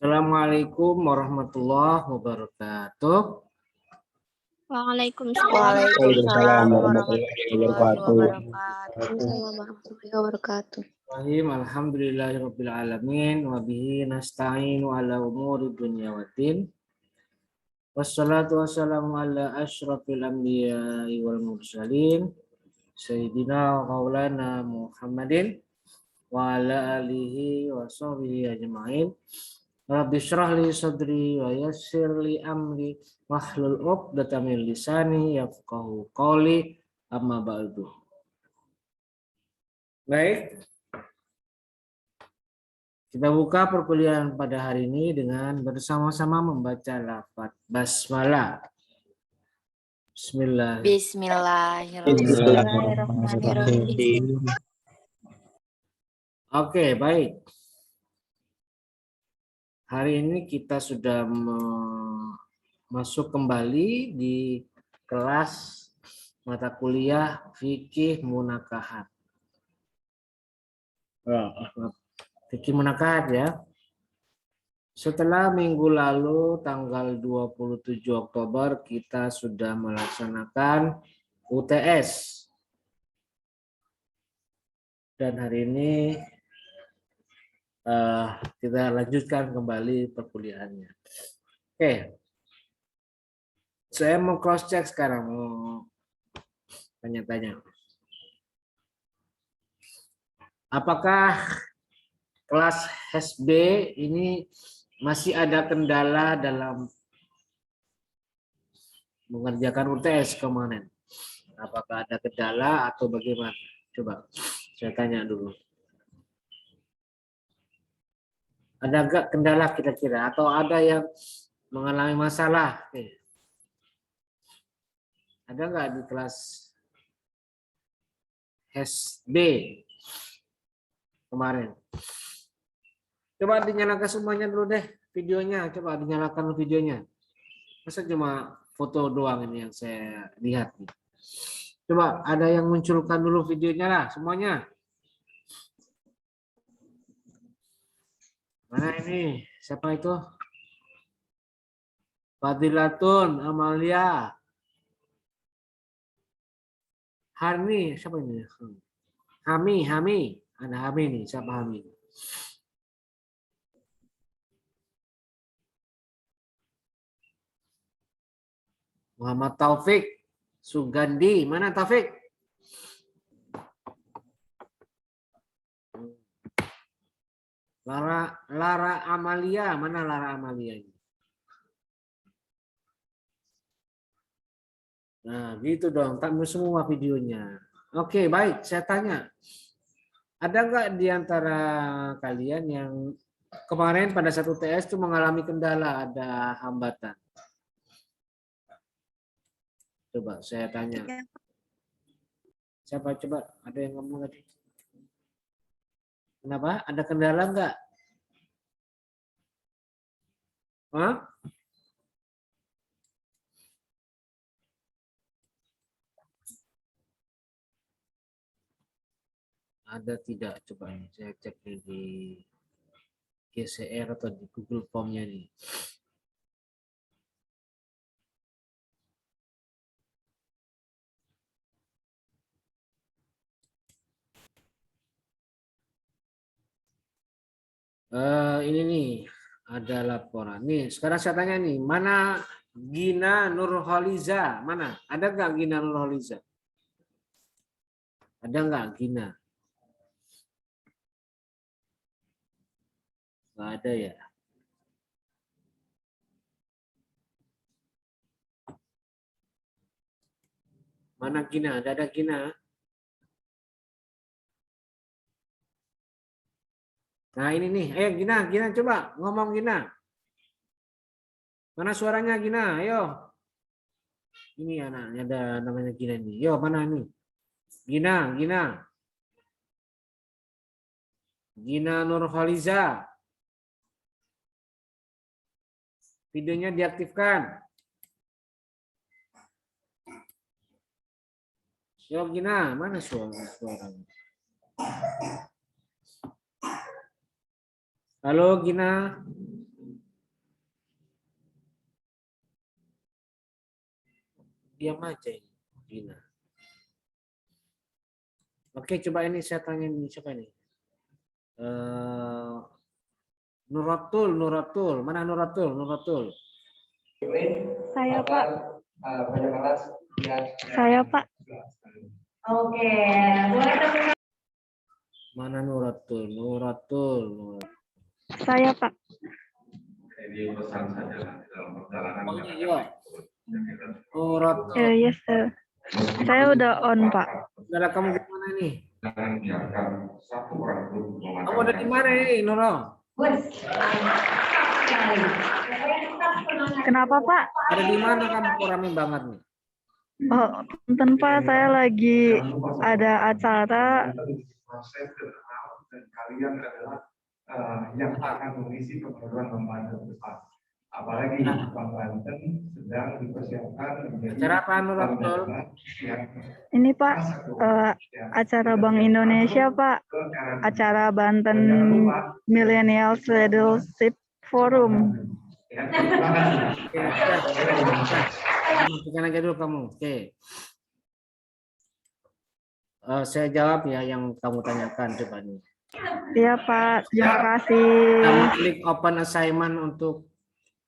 Assalamualaikum warahmatullahi wabarakatuh. Waalaikumsalam Waalaikumsalam warahmatullahi warahmatullahi wabarakatuh. Alhamdulillahirabbil alamin wa bihi nasta'inu ala umuri dunya waddin. Wassalatu wassalamu ala asyrafil anbiya'i wal mursalin sayyidina wa maulana Muhammadin wa ala alihi wa sahbihi ajma'in. Rabbi shrah li sadri wa yassir li amri wahlul 'uqdatam min lisani yafqahu qawli, amma ba'du. Baik. Kita buka perkuliahan pada hari ini dengan bersama-sama membaca lafaz basmalah. Bismillahirrahmanirrahim. Oke, baik. Hari ini kita sudah masuk kembali di kelas mata kuliah fikih munakahat. Fikih munakahat ya. Setelah minggu lalu tanggal 27 Oktober kita sudah melaksanakan UTS. Dan hari ini kita lanjutkan kembali perkuliahannya. Oke. Saya mau cross check sekarang, mau tanya-tanya. Apakah kelas SB ini masih ada kendala dalam mengerjakan UTS kemarin? Apakah ada kendala atau bagaimana? Coba saya tanya dulu. Ada nggak kendala kira-kira? Atau ada yang mengalami masalah? Ada nggak di kelas SB kemarin? Coba dinyalakan semuanya dulu deh videonya. Coba dinyalakan videonya. Masa cuma foto doang ini yang saya lihat nih. Coba ada yang munculkan dulu videonya lah semuanya. Mana ini? Siapa itu? Fadilatun Amalia. Harni, siapa ini? Hami. Ada Hami nih, siapa Hami? Muhammad Taufik Sugandi, mana Taufik? Lara Amalia, mana Lara Amalia ini? Nah, gitu dong, tamu semua videonya. Oke, baik, saya tanya. Ada nggak di antara kalian yang kemarin pada satu UTS itu mengalami kendala, ada hambatan? Coba saya tanya. Siapa coba? Ada yang ngomong tadi? Kenapa? Ada kendala nggak? Hah? Ada tidak? Coba ini saya cek di GCR atau di Google Form-nya nih. Ini nih ada laporan. Nih sekarang saya tanya nih, mana Gina Nurholiza? Mana? Ada nggak Gina Nurholiza? Ada nggak Gina? Nggak ada ya. Mana Gina? Ada Gina? Nah ini nih, ayo Gina coba ngomong Gina. Mana suaranya Gina? Ayo. Ini anaknya ada namanya Gina nih. Yo mana nih? Gina. Gina Nurholiza. Videonya diaktifkan. Yo Gina, mana suaranya? Halo Gina. Diam aja ini, Gina. Oke, coba ini saya tanya ini siapa ini? Nuratul. Mana Nuratul? Saya Pak. Saya Pak. Oke, boleh tepuk Mana Nuratul. Saya Pak. Oh, ini iya. Nuratul. Yes, sir. Saya udah on Pak. Saudara kamu gimana nih? Kamu ada di mana ini, Nurul? Kenapa Pak? Ada di mana kamu? Kok rame banget nih? Oh, punten Pak, saya lagi ada acara. Kalian adalah yang akan mengisi keperluan Banten besar. Apalagi Bang Banten sedang dipersiapkan menjadi Acara apa, Nuratul? Ini Pak, acara Bank Indonesia Pak. Acara Banten Millennial Leadership Forum. Oke, matikan aja dulu kamu. Oke. Saya jawab ya yang kamu tanyakan coba nih. Iya Pak, terima kasih. Kamu klik open assignment untuk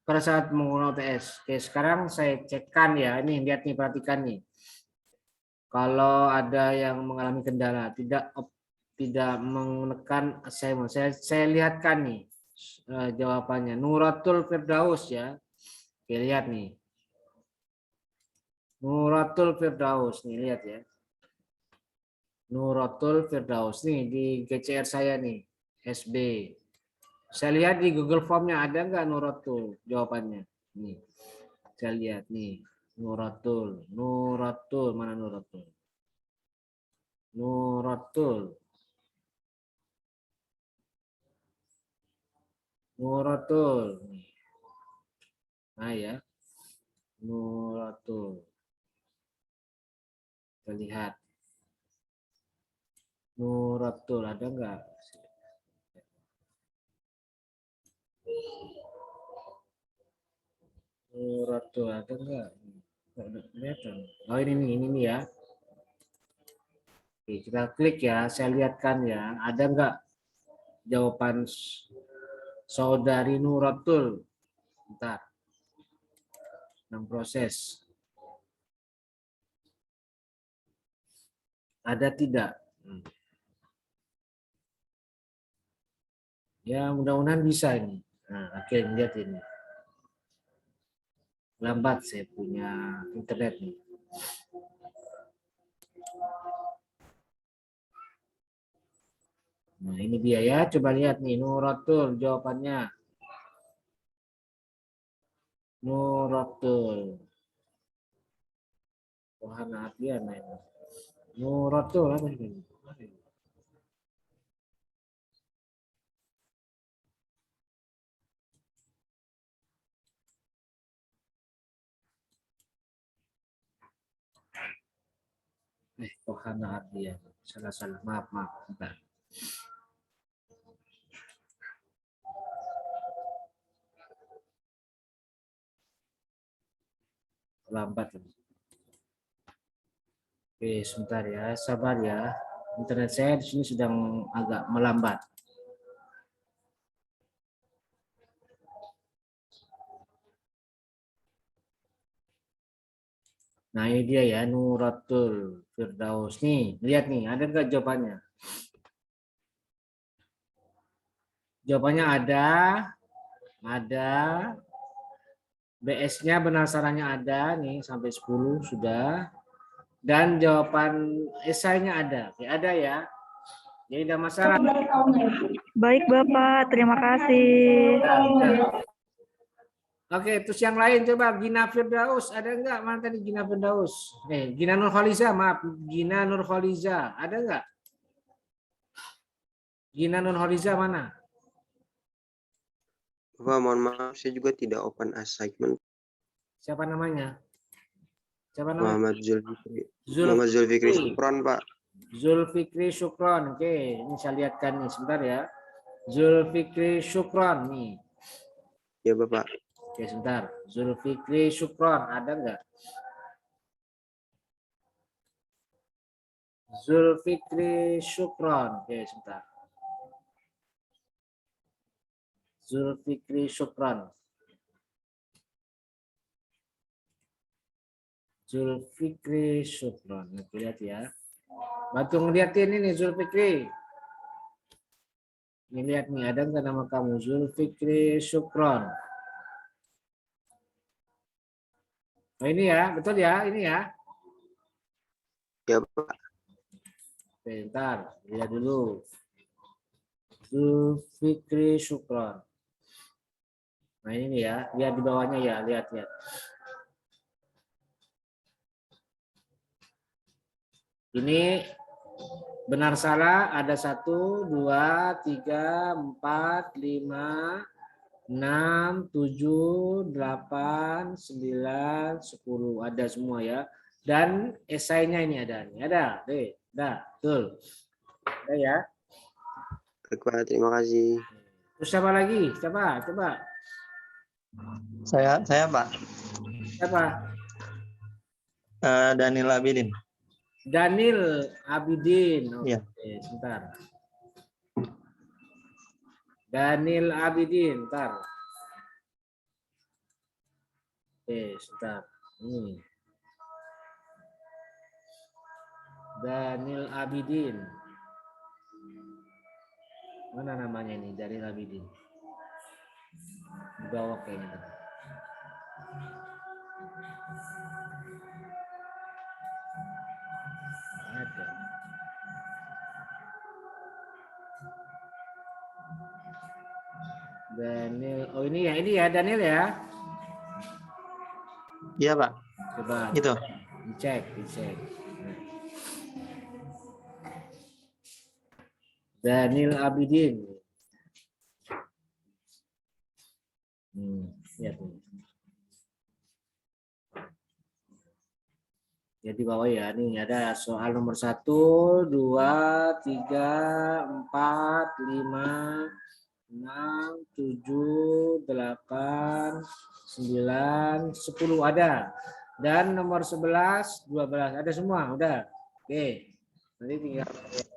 pada saat menggunakan UTS. Oke, sekarang saya cekkan ya. Ini lihat nih, perhatikan nih. Kalau ada yang mengalami kendala, tidak menekan assignment, saya lihatkan nih jawabannya. Nuratul Firdaus ya. Oke, lihat nih. Nuratul Firdaus nih, lihat ya. Nuratul Firdaus nih di GCR saya nih, SB. Saya lihat di Google Form-nya ada nggak Nuratul jawabannya? Nih, saya lihat nih, Nuratul, mana Nuratul? Nuratul. Nah ya, Nuratul. Kita lihat. Nuratul ada nggak? Nuratul ada nggak? Kelihatan. Oh ini nih ya. Oke, kita klik ya. Saya lihatkan ya. Ada nggak jawaban saudari Nuratul? Bentar. Dalam proses. Ada tidak? Ya mudah-mudahan bisa ini. Nah, oke, lihat ini. Lambat saya punya internet nih. Nah ini dia ya, coba lihat nih Nuratul jawabannya. Nuratul. Wahana Ardiana ini. Nuratul apa ini? Wahana Ardiana. Salah. Maaf. Bentar. Lambat. Oke, sebentar ya, sabar ya. Internet saya di sini sedang agak melambat. Nah ini dia ya, Nuratul Firdaus. Nih, lihat nih, ada nggak jawabannya? Jawabannya ada. BS-nya benar salahnya ada, nih sampai 10 sudah. Dan jawaban esainya ada. Ya, ada ya. Jadi tidak masalah. Baik Bapak, terima kasih. Oke, terus yang lain coba Gina Firdaus, ada enggak? Mana tadi Gina Firdaus? Gina Nurholiza, maaf, Gina Nurholiza, ada enggak? Gina Nurholiza mana? Bapak, mohon maaf, saya juga tidak open assignment. Siapa namanya? Muhammad Zulfikri Syukron, Pak. Zulfikri Syukron, oke, ini saya lihatkan nih, sebentar ya. Zulfikri Syukron nih. Ya Bapak. Oke, sebentar. Zulfikri Syukron, ada enggak? Zulfikri Syukron. Oke, sebentar. Zulfikri Syukron. Zulfikri Syukron. Oke, lihat ya. Bantu ngeliatin ini Zulfikri. Ini lihat nih, ada nggak nama kamu? Zulfikri Syukron. Oh ini ya, betul ya, ini ya. Ya Pak. Bentar, lihat dulu. Zulfikri Syukron. Nah ini ya, lihat di bawahnya ya, lihat. Ini benar salah ada 1, 2, 3, 4, 5, 6, 7, 8, 9, 10. Ada semua ya. Dan esainya ini ada. Ada, betul. Ada ya. Baik Pak, terima kasih. Terus siapa lagi? Coba. Saya Pak. Siapa? Daniel Abidin. Daniel Abidin. Oke, Iya. sebentar. Daniel Abidin, bentar. Oke, sebentar. Ini. Daniel Abidin. Mana namanya ini? Daniel Abidin. Di bawah kayaknya. Ada. Daniel. Oh ini ya Daniel ya. Iya Pak. Coba. Itu. Dicek. Daniel Abidin. Lihat nih. Ya di bawah ya, nih ada soal nomor 1, 2, 3, 4, 5, 6, 7, 8, 9, 10 ada. Dan nomor 11, 12 ada semua, udah. Oke. Nanti tinggal.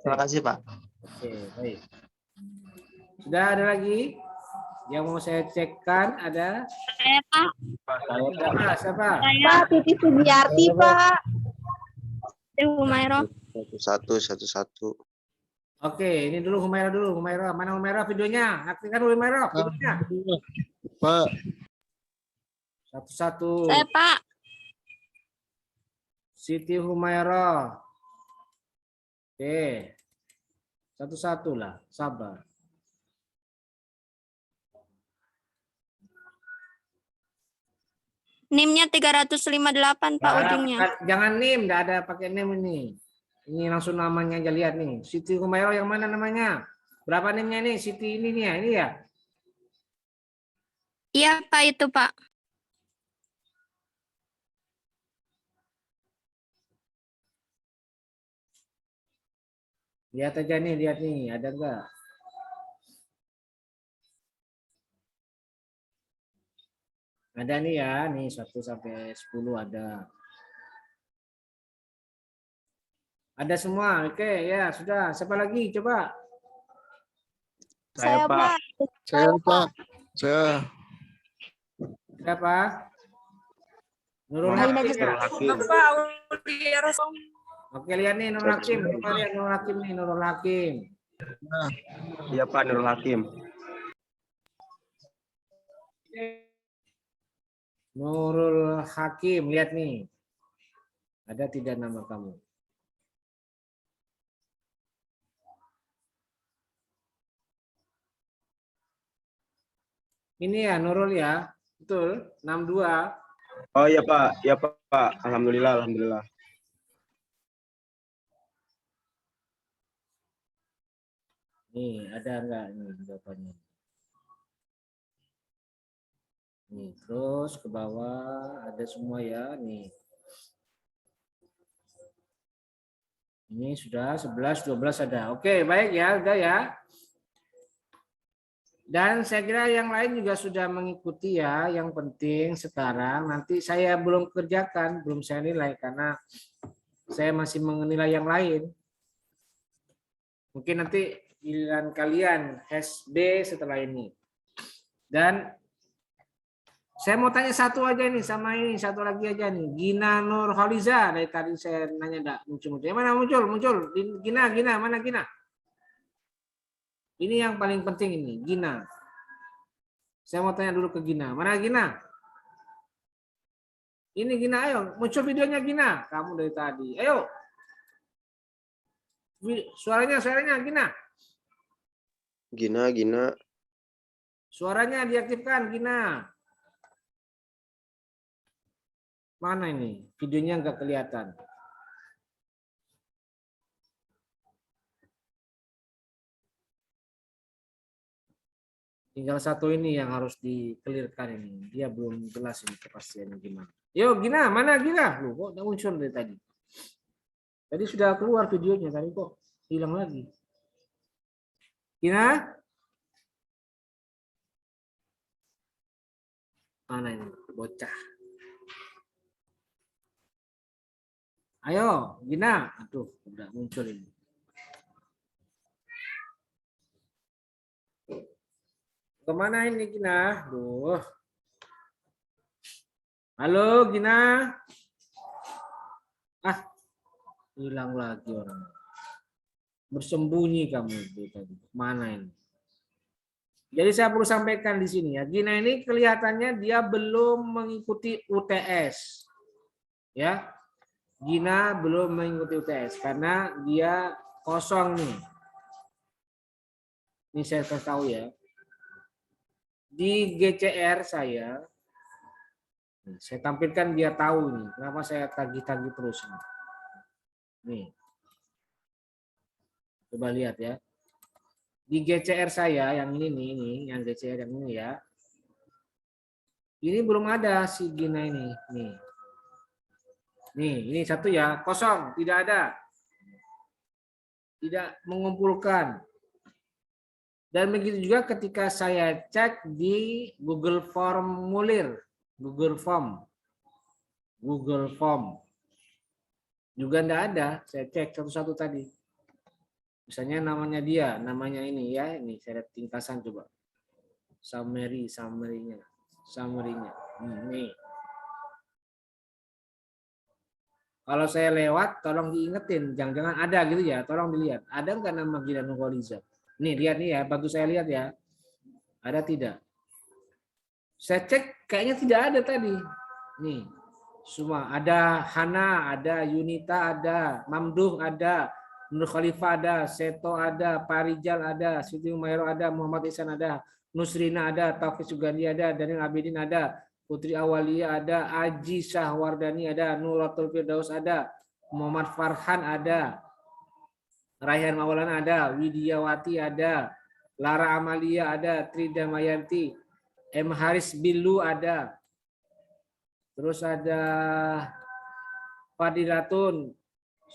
Terima kasih Pak. Oke, baik. Sudah ada lagi? Yang mau saya cekkan ada? Saya Pak. Siapa? Saya Titi Sugiarti Pak. Humairah. Satu. Oke, ini dulu Humairah dulu. Humairah, mana Humairah videonya? Aktifkan dulu Humairah videonya. Pak. Satu-satu. Saya Pak. Siti Humairah. Oke. Satu-satu lah, sabar. NIM-nya 358 Pak ujungnya. Jangan NIM, enggak ada pakai NIM ini. Ini langsung namanya aja, lihat nih. Siti Humairah yang mana namanya? Berapa NIM-nya nih? Siti ini nih ya, ini ya. Iya Pak itu Pak. Lihat aja nih, lihat nih, ada enggak? Ada nih ya, nih 1 sampai 10 ada. Ada semua, oke ya sudah. Siapa lagi? Coba. Saya Pak. Saya. Siapa? Nurul Muhammad Hakim. Ya? Hakim. Oke, lihat nih Nurul Hakim. Coba lihat Nurul Hakim nih, Nurul Hakim. Iya Pak, Nurul Hakim. Nurul Hakim, lihat nih. Ada tidak nama kamu? Ini ya Nurul ya. Betul, 62. Oh iya Pak, Alhamdulillah. Nih, ada enggak nih jawabannya? Nih, terus ke bawah ada semua ya, nih. Ini sudah 11, 12 ada. Oke, baik ya, udah ya. Dan saya kira yang lain juga sudah mengikuti ya. Yang penting sekarang nanti saya belum kerjakan, belum saya nilai karena saya masih menilai yang lain. Mungkin nanti giliran kalian hash B setelah ini. Dan saya mau tanya satu aja nih sama ini, satu lagi aja nih. Gina Nurholiza, dari tadi saya nanya enggak muncul-muncul. Mana muncul? Gina, mana Gina? Ini yang paling penting ini, Gina. Saya mau tanya dulu ke Gina. Mana Gina? Ini Gina, ayo. Muncul videonya Gina. Kamu dari tadi. Ayo. Suaranya Gina. Gina. Suaranya diaktifkan Gina. Mana ini? Videonya nggak kelihatan. Tinggal satu ini yang harus dikelirkan ini. Dia belum jelas ini kepastiannya gimana. Yo Gina, mana Gina? Loh, kok nggak muncul dari tadi? Tadi sudah keluar videonya, tadi kok hilang lagi. Gina? Mana ini? Bocah. Ayo, Gina. Aduh, udah muncul ini. Kemana ini Gina? Duh. Halo Gina. Ah, hilang lagi orang. Bersembunyi kamu tadi. Mana ini? Jadi saya perlu sampaikan di sini ya. Gina ini kelihatannya dia belum mengikuti UTS. Ya. Gina belum mengikuti UTS karena dia kosong nih. Ini saya tahu ya. Di GCR saya tampilkan dia tahu nih. Kenapa saya tagih-tagih terus nih. Nih. Coba lihat ya. Di GCR saya yang ini nih, yang GCR yang ini ya. Ini belum ada si Gina ini, nih. Nih, ini satu ya, kosong, tidak ada. Tidak mengumpulkan. Dan begitu juga ketika saya cek di Google Formulir, Google Form. Juga tidak ada, saya cek satu-satu tadi. Misalnya namanya dia, namanya ini ya, ini saya lihat ringkasan coba. Summary-nya. Nih. Kalau saya lewat, tolong diingetin, jangan-jangan ada gitu ya, tolong dilihat. Ada nggak nama Gina Nurholiza? Nih lihat nih ya, bantu saya lihat ya. Ada tidak? Saya cek kayaknya tidak ada tadi. Nih, semua ada Hana, ada Yunita, ada Mamduh, ada Nur Khalifah, ada Seto, ada Parijal, ada Siti Umairo, ada Muhammad Ihsan, ada Nusrina, ada Taufik Sugandi, ada Daniel Abidin, ada Putri Awalia, ada Aji Syahwardani, ada Nuratul Firdaus, ada Muhammad Farhan, ada Raihan Maulana, ada Widiawati, ada Lara Amalia, ada Trida Mayanti, M. Haris Bilu, ada. Terus ada Fadilatun,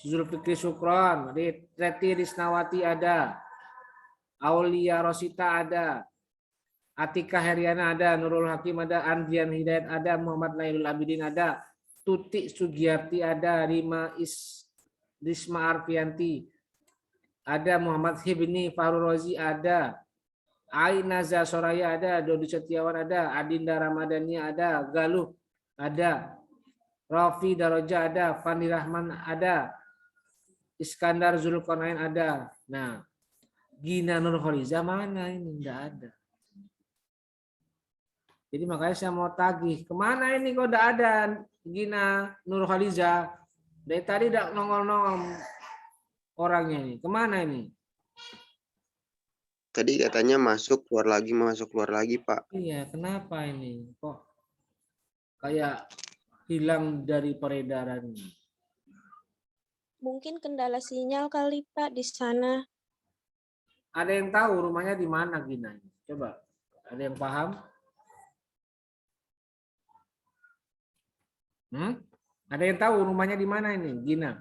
Zulfikri Sukron, Reti Risnawati ada. Aulia Rosita ada. Atika Heriana ada, Nurul Hakim ada, Andrian Hidayat ada, Muhammad Nailul Abidin ada, Tuti Sugiyarti ada, Risma Arfianti ada, Muhammad Hibni Fahru Rozi ada, Ainaza Soraya ada, Dodi Setiawan ada, Adinda Ramadhania ada, Galuh ada, Rafi Daroja ada, Fandi Rahman ada, Iskandar Zulkarnain ada. Nah, Gina Nurholiza mana ini? Enggak ada. Jadi makanya saya mau tagih, kemana ini kok enggak ada Gina Nurholiza? Dari tadi enggak nongol-nongol orangnya ini. Kemana ini? Tadi katanya masuk keluar lagi, Pak. Iya, kenapa ini? Kok kayak hilang dari peredaran? Mungkin kendala sinyal kali Pak di sana. Ada yang tahu rumahnya di mana Gina? Coba, ada yang paham? Ada yang tahu rumahnya di mana ini, Gina?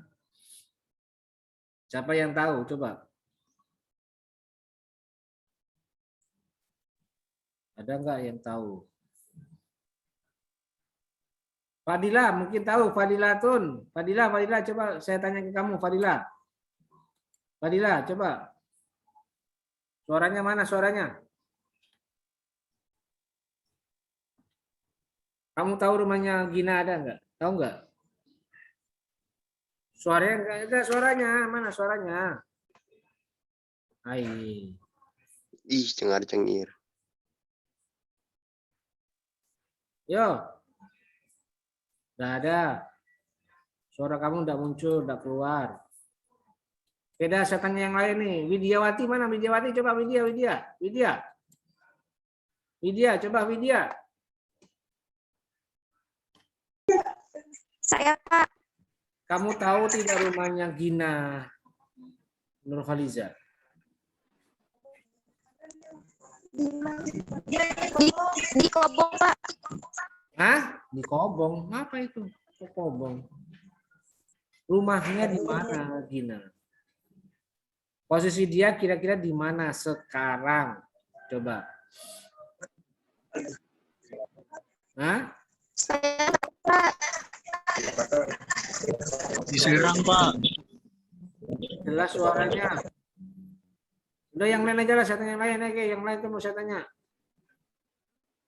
Siapa yang tahu? Coba. Ada nggak yang tahu? Fadila mungkin tahu. Fadila, coba saya tanya ke kamu, Fadila. Fadila, coba. Suaranya mana suaranya? Kamu tahu rumahnya Gina ada nggak? Tahu nggak? Suaranya nggak ada suaranya. Mana suaranya? Hai. Ih, cengar-cengir. Yo. Nggak ada. Suara kamu nggak muncul, nggak keluar. Beda saya tanya yang lain nih. Widyawati mana? Widyawati coba Widya, coba Widya. Saya Pak. Kamu tahu tidak rumahnya Gina Nurhaliza? Di Kobong Pak. Hah? Di Kobong. Apa itu? Kobong. Rumahnya di mana Gina? Posisi dia kira-kira di mana sekarang? Coba. Hah? Saya Pak. Di Serang, Pak. Jelas suaranya. Udah yang lain aja lah, saya tanya yang lain aja. Yang lain tuh mau saya tanya.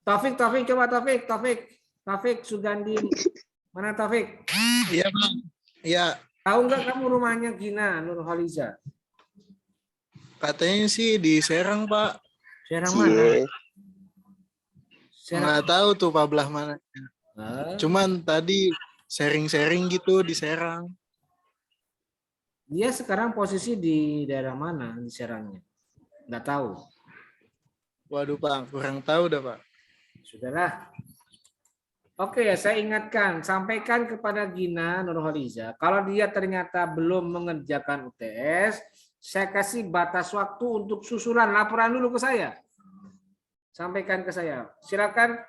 Taufik, coba Taufik Sugandi. Mana Taufik? Iya, Pak. Iya. Tahu nggak kamu rumahnya Gina Nurhaliza? Katanya sih di Serang, Pak. Serang mana? Cie. Serang. Nggak tahu tuh Pak belah mana. Ah, Cuman tadi sharing-sharing gitu di Serang. dia sekarang posisi di daerah mana di Serangnya? Nggak tahu. Waduh, Pak. Kurang tahu dah, Pak. Sudahlah. Oke ya, saya ingatkan, sampaikan kepada Gina Nurhaliza, kalau dia ternyata belum mengerjakan UTS, saya kasih batas waktu untuk susulan laporan dulu ke saya. Sampaikan ke saya. Silakan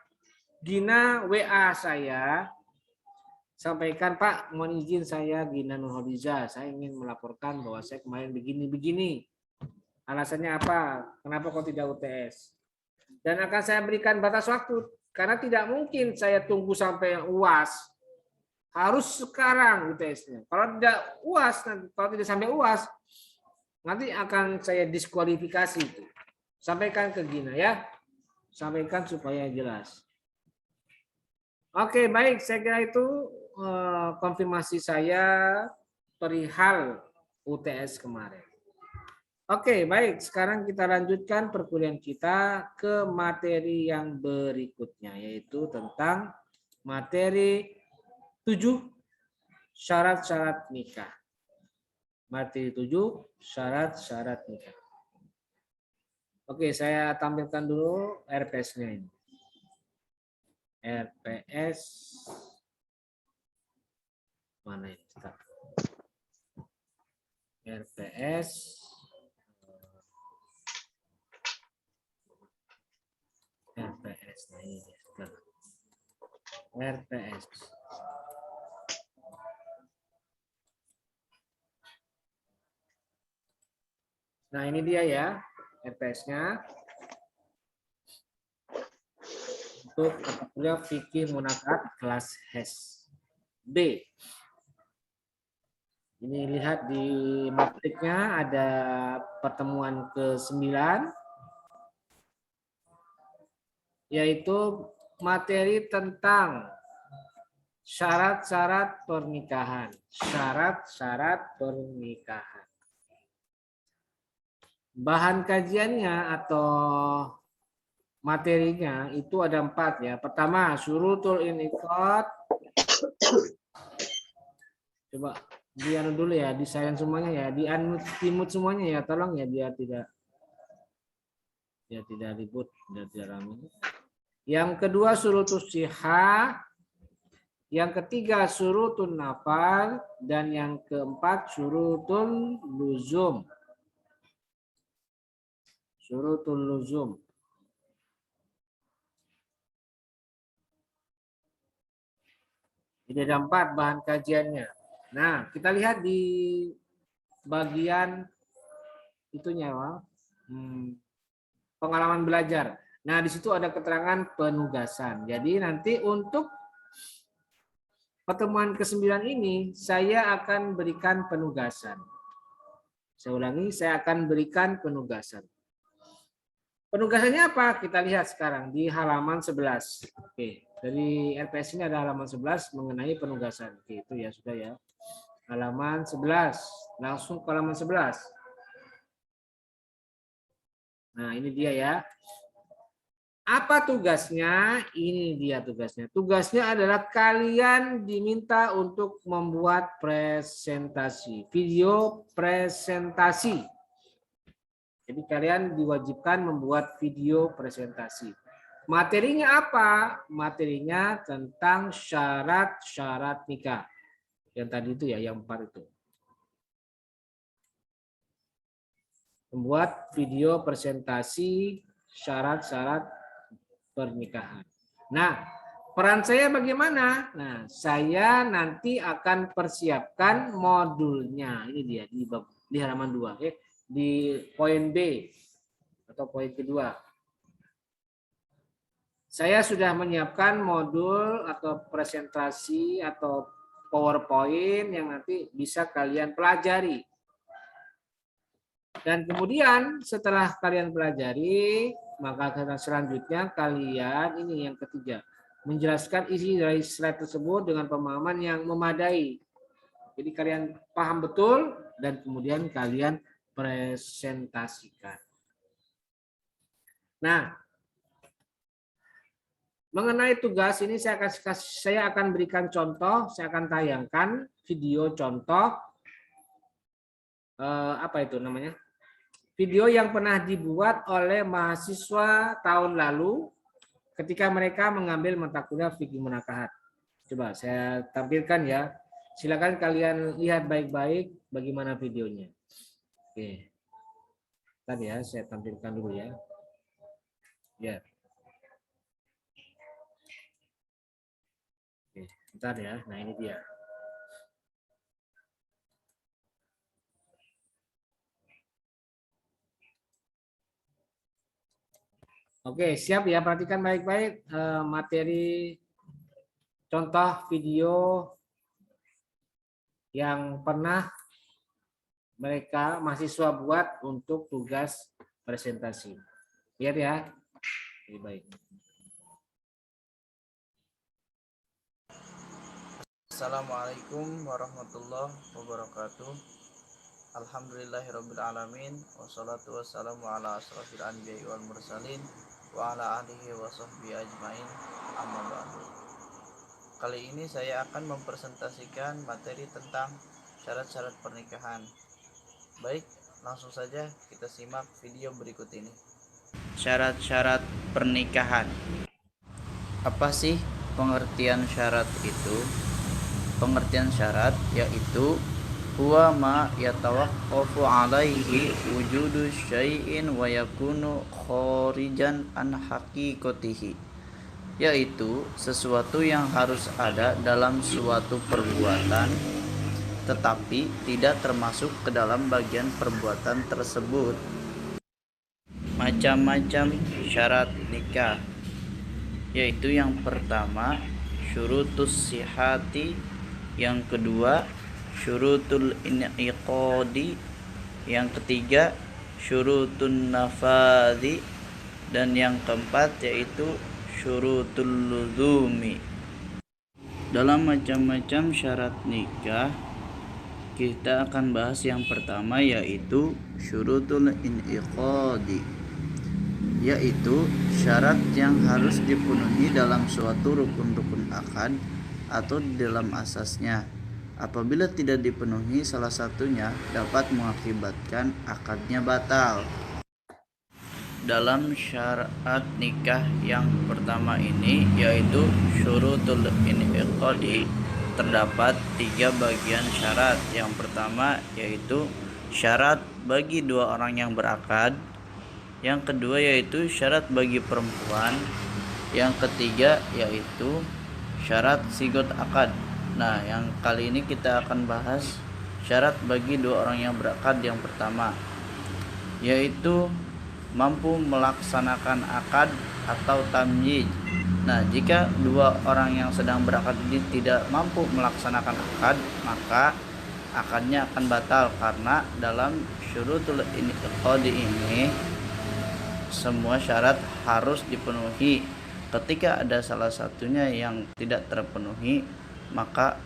Gina WA saya. Sampaikan, Pak, mohon izin saya Gina Nurhaliza, saya ingin melaporkan bahwa saya kemarin begini-begini. Alasannya apa? Kenapa kok tidak UTS? Dan akan saya berikan batas waktu. Karena tidak mungkin saya tunggu sampai UAS. Harus sekarang UTS-nya. Kalau tidak UAS, kalau tidak sampai UAS, nanti akan saya diskualifikasi. Sampaikan ke Gina ya. Sampaikan supaya jelas. Oke, baik. Saya kira itu konfirmasi saya perihal UTS kemarin. Oke, baik. Sekarang kita lanjutkan perkuliahan kita ke materi yang berikutnya, yaitu tentang materi 7 syarat-syarat nikah. Materi 7 syarat-syarat nikah. Oke, saya tampilkan dulu RPS-nya ini. RPS mana ini? RPS nah ini RPS. Nah ini dia ya RPS-nya untuk mata kuliah fikih munakat kelas HES B. Ini lihat di matriknya ada pertemuan ke-9 yaitu materi tentang syarat-syarat pernikahan. Syarat-syarat pernikahan. Bahan kajiannya atau materinya itu ada 4 ya. Pertama, syurutul iniqad. Coba di-anu dulu ya, di silent semuanya ya, di-mute semuanya ya, tolong ya biar tidak ribut, biar tidak ramai. Yang kedua syurutus sihah, yang ketiga syurutun nafal, dan yang keempat syurutun luzum. Syurutun luzum. Jadi ada 4 bahan kajiannya. Nah, kita lihat di bagian itunya, pengalaman belajar. Nah, di situ ada keterangan penugasan. Jadi nanti untuk pertemuan ke-9 ini, saya akan berikan penugasan. Saya ulangi, saya akan berikan penugasan. Penugasannya apa? Kita lihat sekarang di halaman 11. Oke, dari RPS ini ada halaman 11 mengenai penugasan. Oke, itu ya sudah ya. Halaman 11. Langsung ke halaman 11. Nah, ini dia ya. Apa tugasnya? Ini dia tugasnya. Tugasnya adalah kalian diminta untuk membuat presentasi, video presentasi. Jadi kalian diwajibkan membuat video presentasi. Materinya apa? Materinya tentang syarat-syarat nikah. Yang tadi itu ya, yang 4 itu. Membuat video presentasi syarat-syarat pernikahan. Nah, peran saya bagaimana? Nah, saya nanti akan persiapkan modulnya. Ini dia di halaman 2. Di poin B atau poin kedua. Saya sudah menyiapkan modul atau presentasi atau PowerPoint yang nanti bisa kalian pelajari. Dan kemudian setelah kalian pelajari, maka selanjutnya kalian, ini yang ketiga, menjelaskan isi dari slide tersebut dengan pemahaman yang memadai. Jadi kalian paham betul dan kemudian kalian presentasikan. Nah, mengenai tugas ini saya akan berikan contoh, saya akan tayangkan video contoh apa itu namanya? Video yang pernah dibuat oleh mahasiswa tahun lalu ketika mereka mengambil mata kuliah fikih munakahat. Coba saya tampilkan ya. Silakan kalian lihat baik-baik bagaimana videonya. Oke. Tadi ya, saya tampilkan dulu ya. Ya. Oke, bentar ya. Nah, ini dia. Oke, siap ya. Perhatikan baik-baik materi contoh video yang pernah mereka mahasiswa buat untuk tugas presentasi. Lihat ya. Oke, baik. Assalamualaikum warahmatullahi wabarakatuh. Alhamdulillahirrabbilalamin. Wassalatu wassalamu ala asrafil anbiya'i wal mursalin wa ala alihi wa sahbihi ajmain, amma ba'du. Kali ini saya akan mempresentasikan materi tentang syarat-syarat pernikahan. Baik, langsung saja kita simak video berikut ini. Syarat-syarat pernikahan. Apa sih pengertian syarat itu? Pengertian syarat yaitu huwa ma yatawaqqafu alaihi wujudu syai'in wa yakunu kharijan an haqiqatihi, yaitu sesuatu yang harus ada dalam suatu perbuatan tetapi tidak termasuk ke dalam bagian perbuatan tersebut. Macam-macam syarat nikah, yaitu yang pertama syurutus sihati, yang kedua syurutul in'iqadi, yang ketiga syurutun nafadhi, dan yang keempat yaitu syurutul luzumi. Dalam macam-macam syarat nikah, kita akan bahas yang pertama yaitu syurutul in'iqadi, yaitu syarat yang harus dipenuhi dalam suatu rukun-rukun akad atau di dalam asasnya. Apabila tidak dipenuhi salah satunya dapat mengakibatkan akadnya batal. Dalam syarat nikah yang pertama ini yaitu syurutul in'iqadi, terdapat 3 bagian syarat. Yang pertama yaitu syarat bagi 2 orang yang berakad, yang kedua yaitu syarat bagi perempuan, yang ketiga yaitu syarat sigot akad. Nah, yang kali ini kita akan bahas syarat bagi 2 orang yang berakad. Yang pertama yaitu mampu melaksanakan akad atau tamyiz. Nah, jika 2 orang yang sedang berakad ini tidak mampu melaksanakan akad, maka akadnya akan batal, karena dalam syurutul in'iqadi ini semua syarat harus dipenuhi. Ketika ada salah satunya yang tidak terpenuhi, maka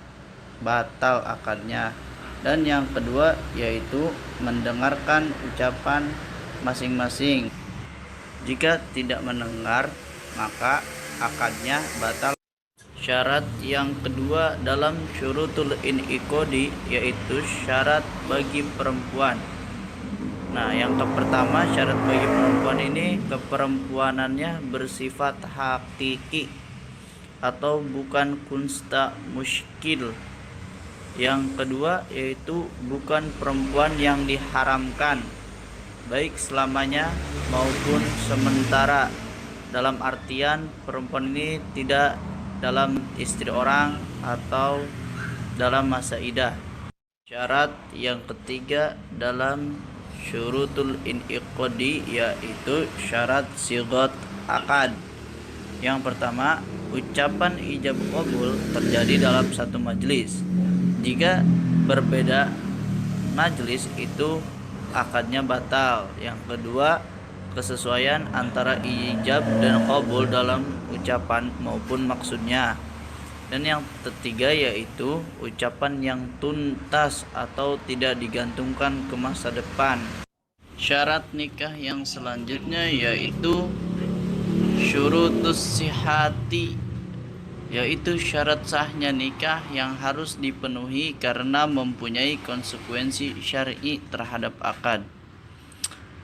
batal akadnya. Dan yang kedua yaitu mendengarkan ucapan masing-masing. Jika tidak mendengar, maka akadnya batal. Syarat yang kedua dalam syurutul in'iqodi yaitu syarat bagi perempuan. Nah, yang pertama syarat bagi perempuan ini keperempuanannya bersifat hakiki atau bukan kunsta muskil. Yang kedua yaitu bukan perempuan yang diharamkan baik selamanya maupun sementara, dalam artian perempuan ini tidak dalam istri orang atau dalam masa idah. Syarat yang ketiga dalam syurutul in'iqodi yaitu syarat sigat akad. Yang pertama, ucapan ijab qabul terjadi dalam satu majelis. Jika berbeda majelis itu akadnya batal. Yang kedua, kesesuaian antara ijab dan qabul dalam ucapan maupun maksudnya. Dan yang ketiga yaitu ucapan yang tuntas atau tidak digantungkan ke masa depan. Syarat nikah yang selanjutnya yaitu syurutus sihati, yaitu syarat sahnya nikah yang harus dipenuhi karena mempunyai konsekuensi syar'i terhadap akad.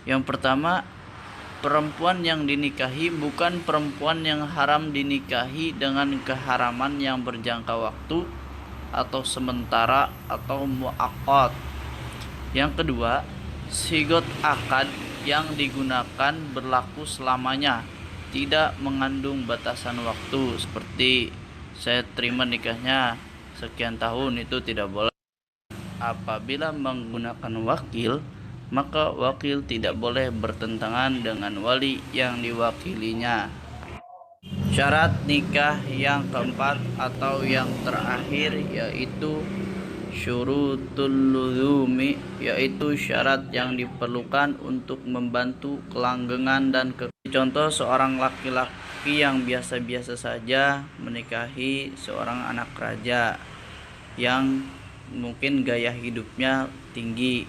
Yang pertama, perempuan yang dinikahi bukan perempuan yang haram dinikahi dengan keharaman yang berjangka waktu atau sementara atau muaqqat. Yang kedua, sigot akad yang digunakan berlaku selamanya, tidak mengandung batasan waktu seperti saya terima nikahnya sekian tahun, itu tidak boleh. Apabila menggunakan wakil, maka wakil tidak boleh bertentangan dengan wali yang diwakilinya. Syarat nikah yang keempat atau yang terakhir yaitu syurutul luzumi, yaitu syarat yang diperlukan untuk membantu kelanggengan dan contoh seorang laki-laki yang biasa-biasa saja menikahi seorang anak raja yang mungkin gaya hidupnya tinggi.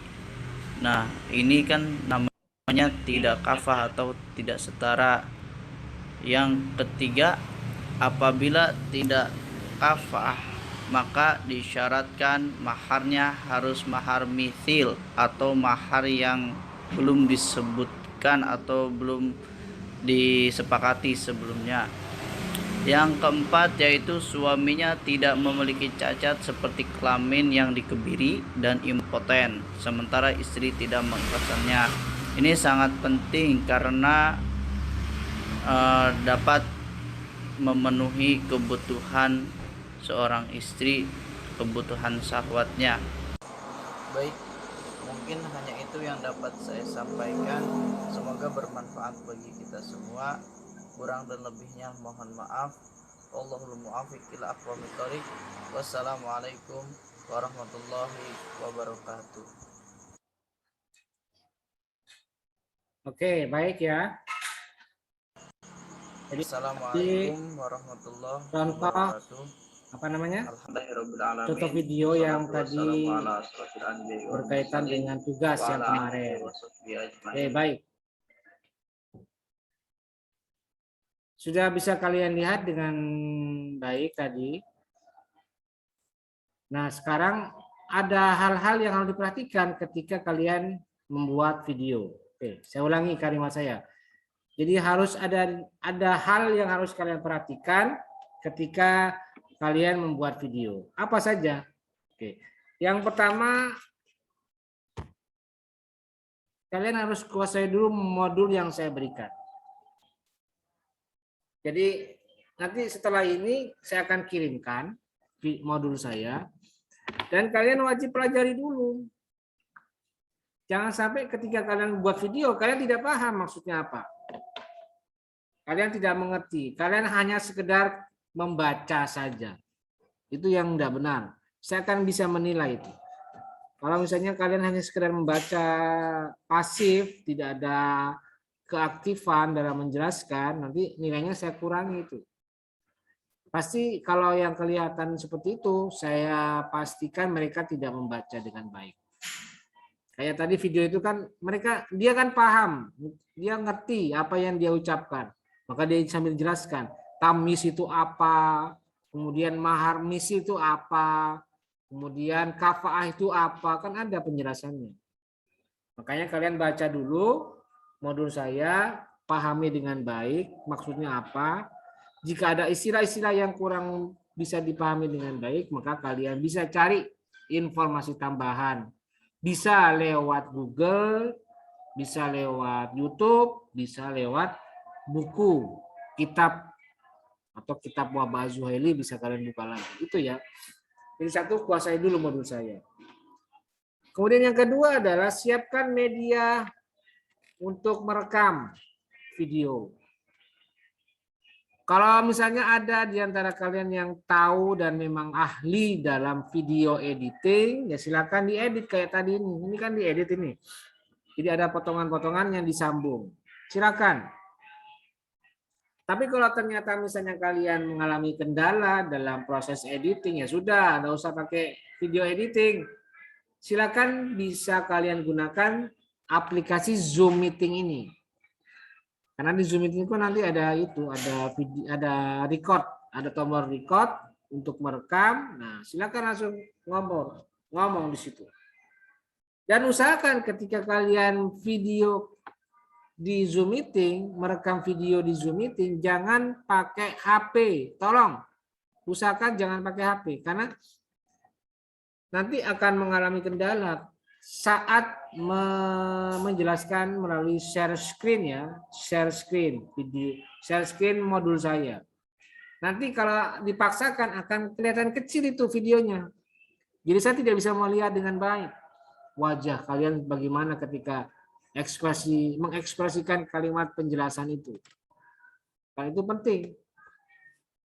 Nah, ini kan namanya tidak kafah atau tidak setara. Yang ketiga, apabila tidak kafah, maka disyaratkan maharnya harus mahar mithil atau mahar yang belum disebutkan atau belum disepakati sebelumnya. Yang keempat yaitu suaminya tidak memiliki cacat seperti kelamin yang dikebiri dan impoten, sementara istri tidak mengatakannya. Ini sangat penting karena dapat memenuhi kebutuhan seorang istri, kebutuhan syahwatnya. Baik, mungkin hanya itu yang dapat saya sampaikan. Semoga bermanfaat bagi kita semua. Kurang dan lebihnya mohon maaf. Wallahul muwaffiq ila aqwamit thoriq. Wassalamualaikum warahmatullahi wabarakatuh. Oke, baik ya. Jadi Assalamualaikum warahmatullahi contoh wabarakatuh. apa namanya? Alhamdulillahirobbilalamin. Contoh video yang tadi berkaitan dengan tugas yang kemarin. Oke, baik. Sudah bisa kalian lihat dengan baik tadi. Nah, sekarang ada hal-hal yang harus diperhatikan ketika kalian membuat video. Oke, saya ulangi kalimat saya. Jadi harus ada hal yang harus kalian perhatikan ketika kalian membuat video. Apa saja? Oke. Yang pertama, kalian harus kuasai dulu modul yang saya berikan. Jadi nanti setelah ini saya akan kirimkan modul saya dan kalian wajib pelajari dulu. Jangan sampai ketika kalian buat video kalian tidak paham maksudnya apa. Kalian tidak mengerti, kalian hanya sekedar membaca saja. Itu yang tidak benar. Saya akan bisa menilai itu. Kalau misalnya kalian hanya sekedar membaca pasif, tidak ada keaktifan dalam menjelaskan, nanti nilainya saya kurangi itu. Pasti kalau yang kelihatan seperti itu, saya pastikan mereka tidak membaca dengan baik. Kayak tadi video itu kan dia kan paham, dia ngerti apa yang dia ucapkan. Maka dia sambil jelaskan, tamis itu apa, kemudian mahar misi itu apa, kemudian kafaah itu apa, kan ada penjelasannya. Makanya kalian baca dulu modul saya, pahami dengan baik maksudnya apa. Jika ada istilah-istilah yang kurang bisa dipahami dengan baik, maka kalian bisa cari informasi tambahan. Bisa lewat Google, bisa lewat YouTube, bisa lewat buku, kitab, atau kitab Wahbah Az-Zuhaili bisa kalian buka lagi. Itu ya. Jadi satu, kuasai dulu modul saya. Kemudian yang kedua adalah siapkan media untuk merekam video. Kalau misalnya ada di antara kalian yang tahu dan memang ahli dalam video editing, ya silakan diedit kayak tadi ini. Ini kan diedit ini. Jadi ada potongan-potongan yang disambung. Silakan. Tapi kalau ternyata misalnya kalian mengalami kendala dalam proses editing, ya sudah, nggak usah pakai video editing. Silakan bisa kalian gunakan aplikasi Zoom Meeting ini. Karena di Zoom Meeting itu nanti ada video, ada record, ada tombol record untuk merekam. Nah, silakan langsung ngomong di situ. Dan usahakan ketika kalian video di Zoom Meeting, merekam video di Zoom Meeting, jangan pakai HP. Tolong, usahakan jangan pakai HP. Karena nanti akan mengalami kendala saat menjelaskan melalui share screen ya, share screen video, share screen modul saya. Nanti kalau dipaksakan akan kelihatan kecil itu videonya. Jadi saya tidak bisa melihat dengan baik wajah kalian bagaimana ketika mengekspresikan kalimat penjelasan itu. Karena itu penting.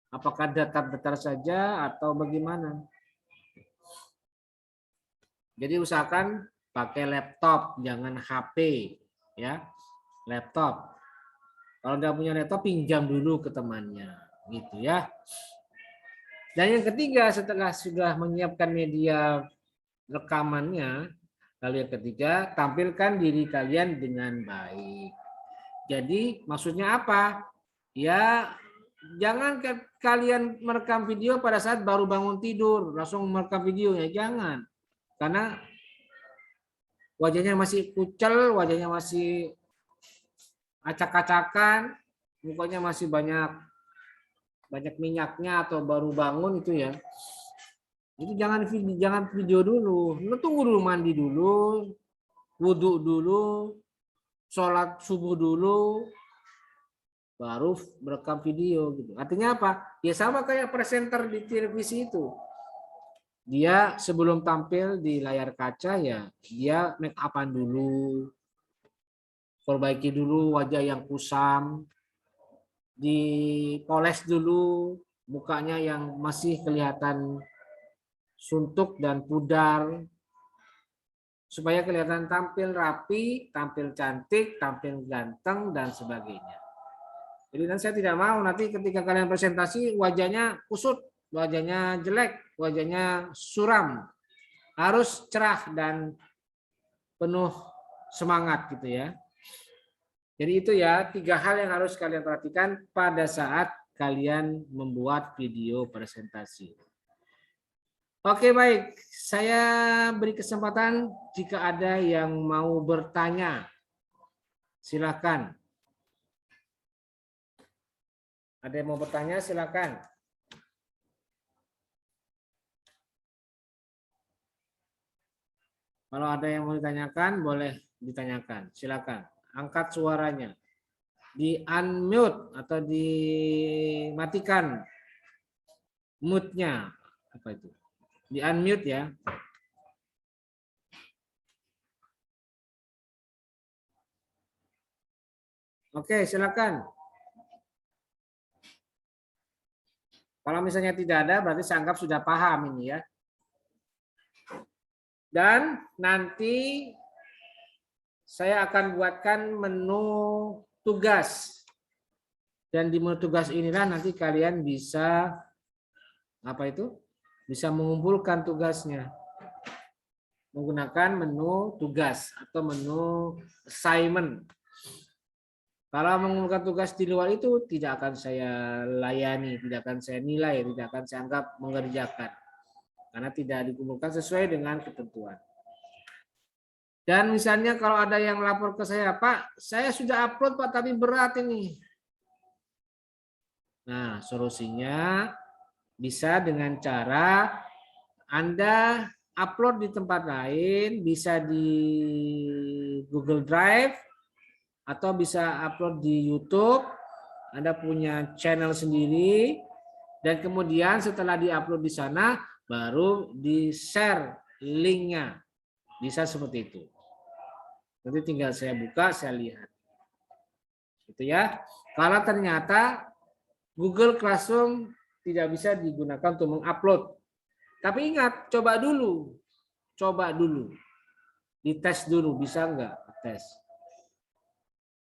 Apakah datar-datar saja atau bagaimana? Jadi usahakan pakai laptop, jangan HP, ya. Laptop. Kalau nggak punya laptop, pinjam dulu ke temannya, gitu ya. Dan yang ketiga, setelah sudah menyiapkan media rekamannya, lalu yang ketiga, tampilkan diri kalian dengan baik. Jadi maksudnya apa? Ya, jangan kalian merekam video pada saat baru bangun tidur, langsung merekam videonya, jangan. Karena wajahnya masih kucel, wajahnya masih acak-acakan, mukanya masih banyak minyaknya atau baru bangun itu ya. Itu jangan video dulu. Lu tunggu dulu, mandi dulu, wudhu dulu, sholat subuh dulu, baru merekam video gitu. Artinya apa? Ya sama kayak presenter di televisi itu. Dia sebelum tampil di layar kaca ya dia make upan dulu, perbaiki dulu wajah yang kusam, dipoles dulu mukanya yang masih kelihatan suntuk dan pudar supaya kelihatan tampil rapi, tampil cantik, tampil ganteng dan sebagainya. Jadi saya tidak mau nanti ketika kalian presentasi wajahnya kusut, wajahnya jelek, wajahnya suram. Harus cerah dan penuh semangat gitu ya. Jadi itu ya 3 hal yang harus kalian perhatikan pada saat kalian membuat video presentasi. Oke baik, saya beri kesempatan jika ada yang mau bertanya. Silakan. Ada yang mau bertanya silakan. Kalau ada yang mau ditanyakan, boleh ditanyakan. Silakan. Angkat suaranya. Di unmute atau dimatikan mute-nya. Apa itu? Di unmute ya. Oke, silakan. Kalau misalnya tidak ada, berarti saya anggap sudah paham ini ya. Dan nanti saya akan buatkan menu tugas. Dan di menu tugas inilah nanti kalian bisa apa itu? Bisa mengumpulkan tugasnya. Menggunakan menu tugas atau menu assignment. Kalau mengumpulkan tugas di luar itu tidak akan saya layani, tidak akan saya nilai, tidak akan saya anggap mengerjakan. Karena tidak dikumpulkan sesuai dengan ketentuan. Dan misalnya kalau ada yang lapor ke saya, Pak, saya sudah upload Pak, tapi berat ini. Nah, solusinya bisa dengan cara Anda upload di tempat lain, bisa di Google Drive, atau bisa upload di YouTube. Anda punya channel sendiri, dan kemudian setelah di-upload di sana, baru di-share linknya. Bisa seperti itu. Nanti tinggal saya buka, saya lihat. Gitu ya. Kalau ternyata Google Classroom tidak bisa digunakan untuk mengupload. Tapi ingat, coba dulu. Coba dulu. Dites dulu, bisa enggak? Tes.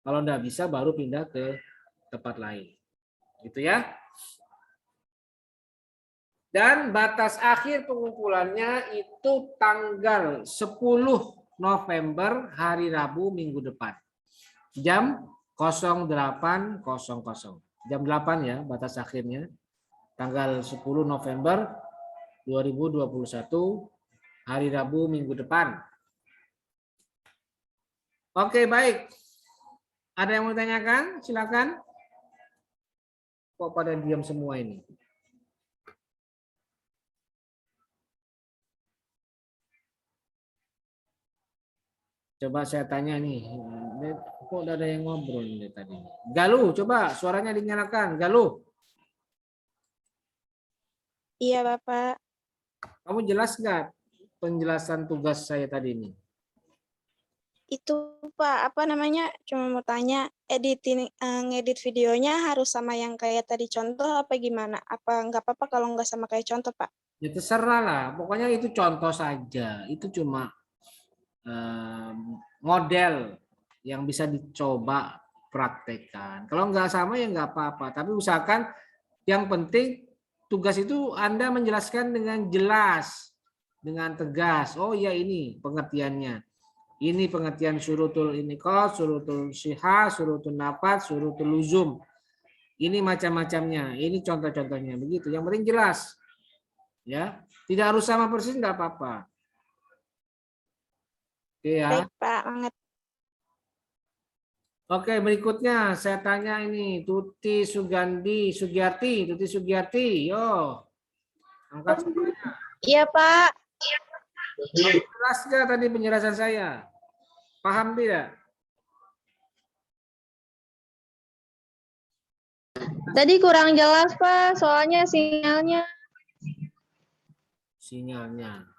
Kalau enggak bisa, baru pindah ke tempat lain. Gitu ya. Dan batas akhir pengumpulannya itu tanggal 10 November, hari Rabu minggu depan. Jam 08.00. Jam 8 ya, batas akhirnya. Tanggal 10 November 2021, hari Rabu minggu depan. Oke, baik. Ada yang mau tanyakan? Silakan. Kok pada diam semua ini? Coba saya tanya nih. Kok udah ada yang ngobrol nih tadi? Galuh, coba suaranya dinyalakan. Galuh. Iya, Bapak. Kamu jelas nggak penjelasan tugas saya tadi ini? Itu, Pak, apa namanya? Cuma mau tanya, ngedit videonya harus sama yang kayak tadi contoh apa gimana? Apa nggak apa-apa kalau nggak sama kayak contoh, Pak? Ya terserah lah. Pokoknya itu contoh saja. Itu cuma model yang bisa dicoba praktekkan. Kalau nggak sama ya nggak apa-apa. Tapi usahakan yang penting tugas itu Anda menjelaskan dengan jelas, dengan tegas. Oh ya ini pengertiannya. Ini pengertian surutul inikot, surutul syihah, surutul nafat, surutul luzum. Ini macam-macamnya. Ini contoh-contohnya. Begitu. Yang penting jelas. Ya, tidak harus sama persis nggak apa-apa. Oke ya. Baik, Pak. Banget. Oke, berikutnya saya tanya ini Tuti Sugiyarti, yo. Angkat suaranya. Iya, Pak. Jelas nggak tadi penjelasan saya? Paham tidak? Tadi kurang jelas, Pak. Soalnya sinyalnya. Sinyalnya.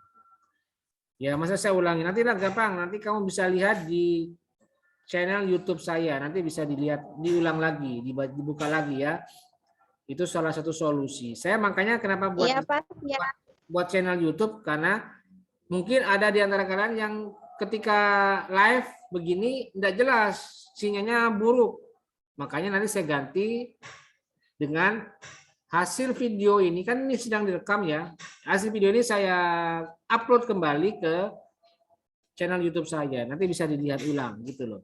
Ya, masa saya ulangi. Nanti lah gampang. Nanti kamu bisa lihat di channel YouTube saya. Nanti bisa dilihat, diulang lagi, dibuka lagi ya. Itu salah satu solusi. Saya makanya kenapa buat Iya, Pak. Ya. buat channel YouTube, karena mungkin ada di antara kalian yang ketika live begini tidak jelas, sinyalnya buruk. Makanya nanti saya ganti dengan hasil video ini, kan ini sedang direkam ya. Hasil video ini saya upload kembali ke channel YouTube saya. Nanti bisa dilihat ulang gitu loh.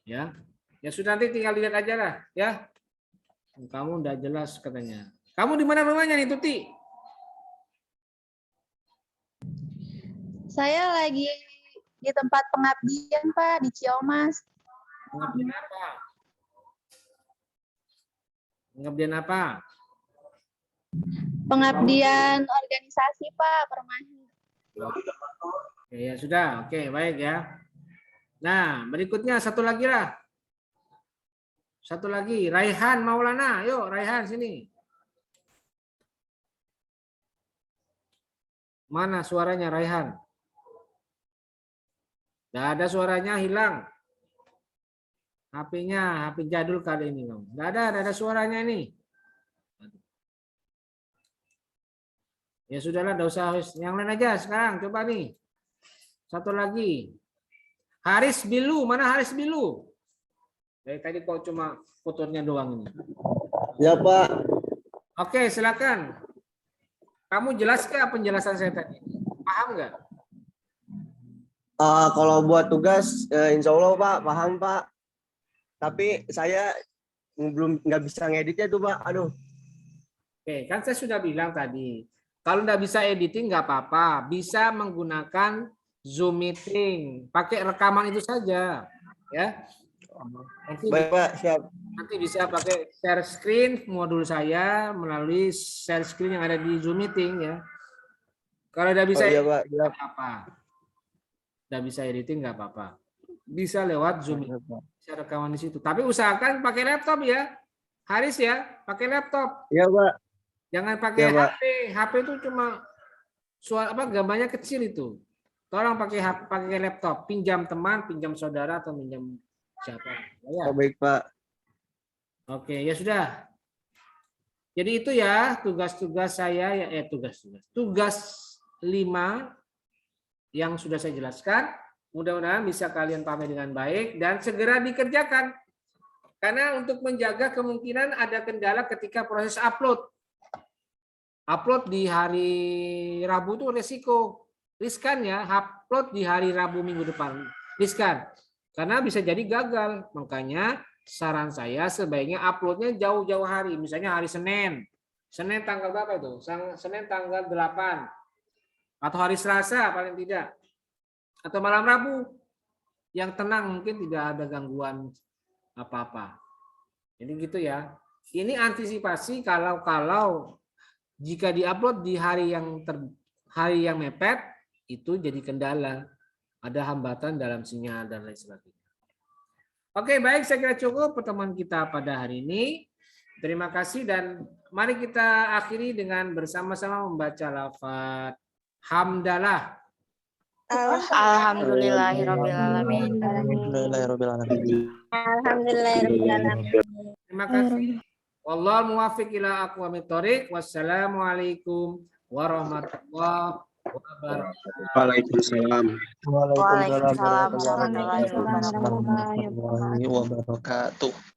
Ya. Ya sudah, nanti tinggal dilihat aja lah ya. Kamu udah jelas katanya. Kamu di mana rumahnya nih, Tuti? Saya lagi di tempat pengabdian, Pak, di Ciamas. Pengabdian apa? Pengabdian apa? Pengabdian organisasi, Pak, Permahi. Ya sudah, oke, baik ya. Nah, berikutnya satu lagi lah. Satu lagi, Raihan Maulana. Yuk, Raihan sini. Mana suaranya Raihan? Nggak ada suaranya, hilang. HP-nya, HP jadul kali ini. Nggak ada suaranya ini. Ya sudahlah, nggak usah. Yang lain aja sekarang. Coba nih. Satu lagi. Haris Bilu, mana Haris Bilu? Dari tadi kok cuma fotonya doang ini. Ya Pak. Oke, silakan. Kamu jelas nggak penjelasan saya tadi? Paham nggak? Kalau buat tugas, insya Allah Pak, paham Pak. Tapi saya belum nggak bisa ngeditnya tuh Pak. Aduh. Oke, kan saya sudah bilang tadi. Kalau nggak bisa editing nggak apa-apa. Bisa menggunakan Zoom meeting. Pakai rekaman itu saja. Ya. Nanti, Baik Pak, siap. nanti bisa pakai share screen modul saya melalui share screen yang ada di Zoom meeting ya. Kalau udah bisa Iya Pak, nggak apa-apa. Udah bisa editing nggak apa-apa. Bisa lewat Zoom, bisa rekaman di situ. Tapi usahakan pakai laptop ya, Haris ya, pakai laptop. Iya Pak. Jangan pakai Iya, Pak. HP. HP itu cuma suara gambarnya kecil itu. Tolong pakai laptop. Pinjam teman, pinjam saudara atau pinjam siapa. Ya. Baik Pak. Oke, ya sudah. Jadi itu ya tugas-tugas saya ya tugas 5 yang sudah saya jelaskan. Mudah-mudahan bisa kalian pahami dengan baik dan segera dikerjakan. Karena untuk menjaga kemungkinan ada kendala ketika proses upload. Upload di hari Rabu itu riskan ya. Upload di hari Rabu minggu depan riskan. Karena bisa jadi gagal. Makanya saran saya sebaiknya uploadnya jauh-jauh hari. Misalnya hari Senin. Senin tanggal berapa itu? Senin tanggal 8. Atau hari Selasa paling tidak. Atau malam Rabu. Yang tenang mungkin tidak ada gangguan apa-apa. Jadi gitu ya. Ini antisipasi kalau jika diupload di hari yang mepet itu jadi kendala. Ada hambatan dalam sinyal dan lain sebagainya. Oke, baik, saya kira cukup pertemuan kita pada hari ini. Terima kasih dan mari kita akhiri dengan bersama-sama membaca lafaz hamdalah. Alhamdulillahirobbilalamin. Alhamdulillahirobbilalamin. Terima kasih. Wallahu muwaffiq ila aqwamit thoriq. Wassalamualaikum warahmatullahi wabarakatuh. Waalaikumsalam. Waalaikumsalam warahmatullahi wabarakatuh. warahmatullahi wabarakatuh.